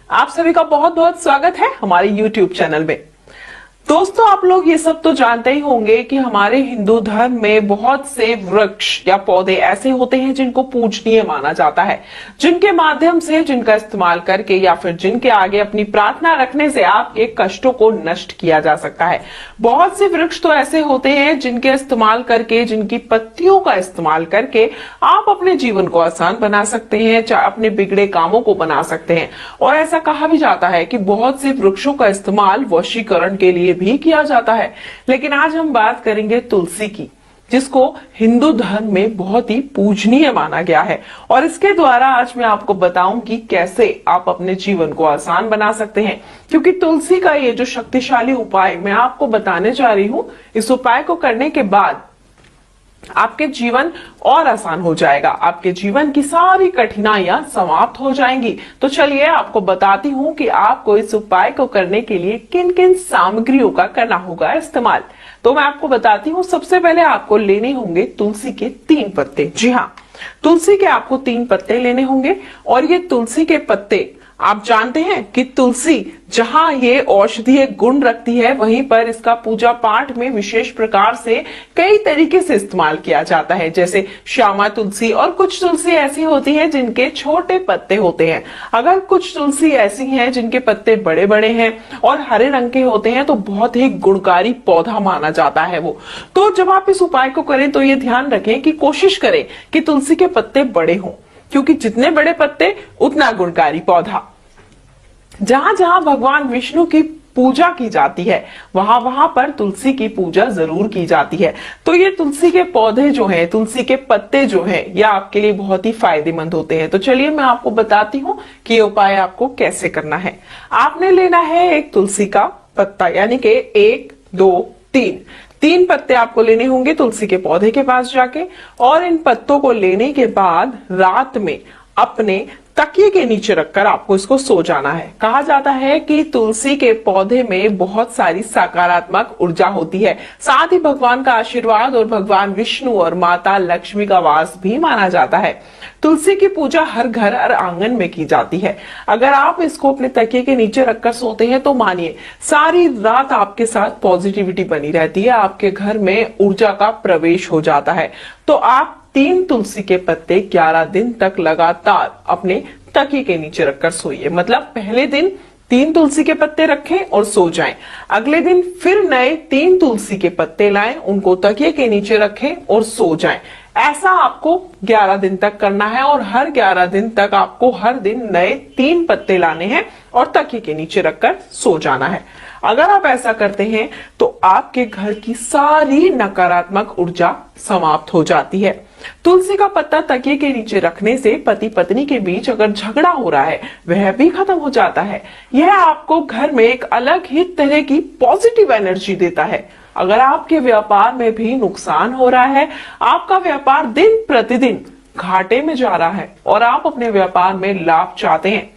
आप सभी का बहुत बहुत स्वागत है हमारे YouTube चैनल में। दोस्तों, आप लोग ये सब तो जानते ही होंगे कि हमारे हिंदू धर्म में बहुत से वृक्ष या पौधे ऐसे होते हैं जिनको पूजनीय माना जाता है, जिनके माध्यम से, जिनका इस्तेमाल करके या फिर जिनके आगे अपनी प्रार्थना रखने से आपके कष्टों को नष्ट किया जा सकता है। बहुत से वृक्ष तो ऐसे होते हैं जिनके इस्तेमाल करके, जिनकी पत्तियों का इस्तेमाल करके आप अपने जीवन को आसान बना सकते हैं, अपने बिगड़े कामों को बना सकते हैं। और ऐसा कहा भी जाता है कि बहुत से वृक्षों का इस्तेमाल वशीकरण के लिए भी किया जाता है। लेकिन आज हम बात करेंगे तुलसी की, जिसको हिंदू धर्म में बहुत ही पूजनीय माना गया है। और इसके द्वारा आज मैं आपको बताऊंगी कैसे आप अपने जीवन को आसान बना सकते हैं, क्योंकि तुलसी का ये जो शक्तिशाली उपाय मैं आपको बताने जा रही हूं, इस उपाय को करने के बाद आपके जीवन और आसान हो जाएगा, आपके जीवन की सारी कठिनाइयां समाप्त हो जाएंगी। तो चलिए आपको बताती हूं कि आपको इस उपाय को करने के लिए किन किन सामग्रियों का करना होगा इस्तेमाल। तो मैं आपको बताती हूं, सबसे पहले आपको लेने होंगे तुलसी के 3 पत्ते। जी हाँ, तुलसी के आपको 3 पत्ते लेने होंगे। और ये तुलसी के पत्ते, आप जानते हैं कि तुलसी जहां ये औषधीय गुण रखती है, वहीं पर इसका पूजा पाठ में विशेष प्रकार से कई तरीके से इस्तेमाल किया जाता है। जैसे श्यामा तुलसी, और कुछ तुलसी ऐसी होती है जिनके छोटे पत्ते होते हैं। अगर कुछ तुलसी ऐसी हैं जिनके पत्ते बड़े बड़े हैं और हरे रंग के होते हैं, तो बहुत ही गुणकारी पौधा माना जाता है वो। तो जब आप इस उपाय को करें तो ये ध्यान रखें कि कोशिश करें कि तुलसी के पत्ते बड़े हों, क्योंकि जितने बड़े पत्ते उतना गुणकारी पौधा। जहां जहां भगवान विष्णु की पूजा की जाती है, वहां वहां पर तुलसी की पूजा जरूर की जाती है। तो ये तुलसी के पौधे जो हैं, तुलसी के पत्ते जो हैं, ये आपके लिए बहुत ही फायदेमंद होते हैं। तो चलिए मैं आपको बताती हूँ कि ये उपाय आपको कैसे करना है। आपने लेना है एक तुलसी का पत्ता, यानी कि 1 2 3 पत्ते आपको लेने होंगे तुलसी के पौधे के पास जाके। और इन पत्तों को लेने के बाद रात में अपने तकिए के नीचे रखकर आपको इसको सो जाना है। कहा जाता है कि तुलसी के पौधे में बहुत सारी सकारात्मक ऊर्जा होती है, साथ ही भगवान का आशीर्वाद और भगवान विष्णु और माता लक्ष्मी का वास भी माना जाता है। तुलसी की पूजा हर घर और आंगन में की जाती है। अगर आप इसको अपने तकिए के नीचे रखकर सोते हैं तो मानिए सारी रात आपके साथ पॉजिटिविटी बनी रहती है, आपके घर में ऊर्जा का प्रवेश हो जाता है। तो आप 3 तुलसी के पत्ते 11 दिन तक लगातार अपने तकिए के नीचे रखकर सोइए। मतलब पहले दिन 3 तुलसी के पत्ते रखें और सो जाएं। अगले दिन फिर नए 3 तुलसी के पत्ते लाएं, उनको तकिए के नीचे रखें और सो जाएं। ऐसा आपको 11 दिन तक करना है। और हर 11 दिन तक आपको हर दिन नए 3 पत्ते लाने हैं और तकिए के नीचे रखकर सो जाना है। अगर आप ऐसा करते हैं तो आपके घर की सारी नकारात्मक ऊर्जा समाप्त हो जाती है। तुलसी का पत्ता तकिए के नीचे रखने से पति पत्नी के बीच अगर झगड़ा हो रहा है, वह भी खत्म हो जाता है। यह आपको घर में एक अलग ही तरह की पॉजिटिव एनर्जी देता है। अगर आपके व्यापार में भी नुकसान हो रहा है, आपका व्यापार दिन प्रतिदिन घाटे में जा रहा है और आप अपने व्यापार में लाभ चाहते हैं,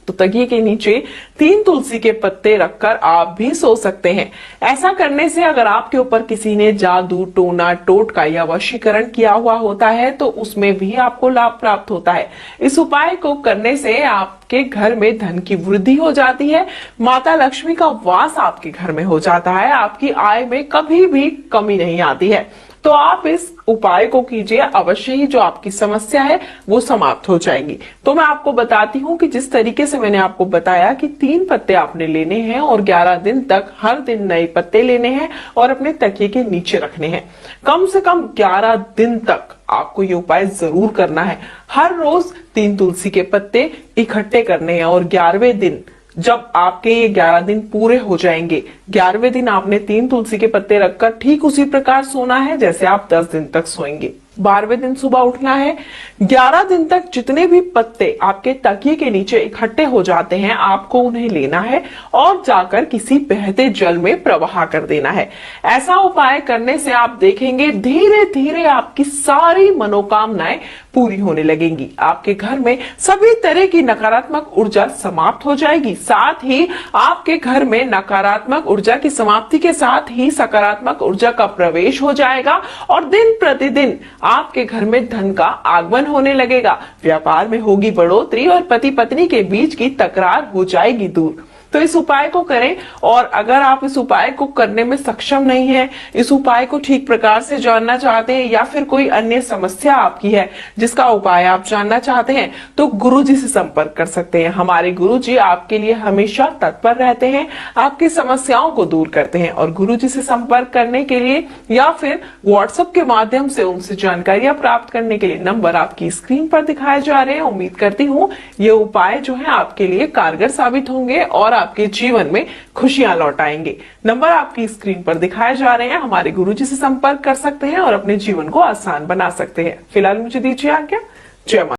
तो तकिए के नीचे 3 तुलसी के पत्ते रखकर आप भी सो सकते हैं। ऐसा करने से अगर आपके ऊपर किसी ने जादू, टोना, टोटका या वशीकरण किया हुआ होता है, तो उसमें भी आपको लाभ प्राप्त होता है। इस उपाय को करने से आपके घर में धन की वृद्धि हो जाती है, माता लक्ष्मी का वास आपके घर में हो जाता है, आपकी आय में कभी भी कमी नहीं आती है। तो आप इस उपाय को कीजिए, अवश्य ही जो आपकी समस्या है वो समाप्त हो जाएगी। तो मैं आपको बताती हूँ कि जिस तरीके से मैंने आपको बताया कि 3 पत्ते आपने लेने हैं और 11 दिन तक हर दिन नए पत्ते लेने हैं और अपने तकिए के नीचे रखने हैं। कम से कम 11 दिन तक आपको ये उपाय जरूर करना है। हर रोज 3 तुलसी के पत्ते इकट्ठे करने हैं और 11वें दिन जब आपके ये 11 दिन पूरे हो जाएंगे, 11वें दिन आपने 3 तुलसी के पत्ते रखकर ठीक उसी प्रकार सोना है जैसे आप 10 दिन तक सोएंगे। 12वें दिन सुबह उठना है। 11 दिन तक जितने भी पत्ते आपके तकिए के नीचे इकट्ठे हो जाते हैं, आपको उन्हें लेना है और जाकर किसी बहते जल में प्रवाह कर देना है। ऐसा उपाय करने से आप देखेंगे धीरे धीरे आपकी सारी मनोकामनाएं पूरी होने लगेंगी। आपके घर में सभी तरह की नकारात्मक ऊर्जा समाप्त हो जाएगी। साथ ही आपके घर में नकारात्मक ऊर्जा की समाप्ति के साथ ही सकारात्मक ऊर्जा का प्रवेश हो जाएगा और दिन प्रतिदिन आपके घर में धन का आगमन होने लगेगा। व्यापार में होगी बढ़ोतरी और पति पत्नी के बीच की तकरार हो जाएगी दूर। तो इस उपाय को करें, और अगर आप इस उपाय को करने में सक्षम नहीं है, इस उपाय को ठीक प्रकार से जानना चाहते हैं या फिर कोई अन्य समस्या आपकी है जिसका उपाय आप जानना चाहते हैं, तो गुरुजी से संपर्क कर सकते हैं। हमारे गुरुजी आपके लिए हमेशा तत्पर रहते हैं, आपकी समस्याओं को दूर करते हैं। और गुरुजी से संपर्क करने के लिए या फिर व्हाट्सएप के माध्यम से उनसे जानकारियां प्राप्त करने के लिए नंबर आपकी स्क्रीन पर दिखाए जा रहे हैं। उम्मीद करती हूँ ये उपाय जो है आपके लिए कारगर साबित होंगे और आपके जीवन में खुशियां लौट आएंगे। नंबर आपकी स्क्रीन पर दिखाए जा रहे हैं। हमारे गुरुजी से संपर्क कर सकते हैं और अपने जीवन को आसान बना सकते हैं। फिलहाल मुझे दीजिए आज्ञा। जय माता।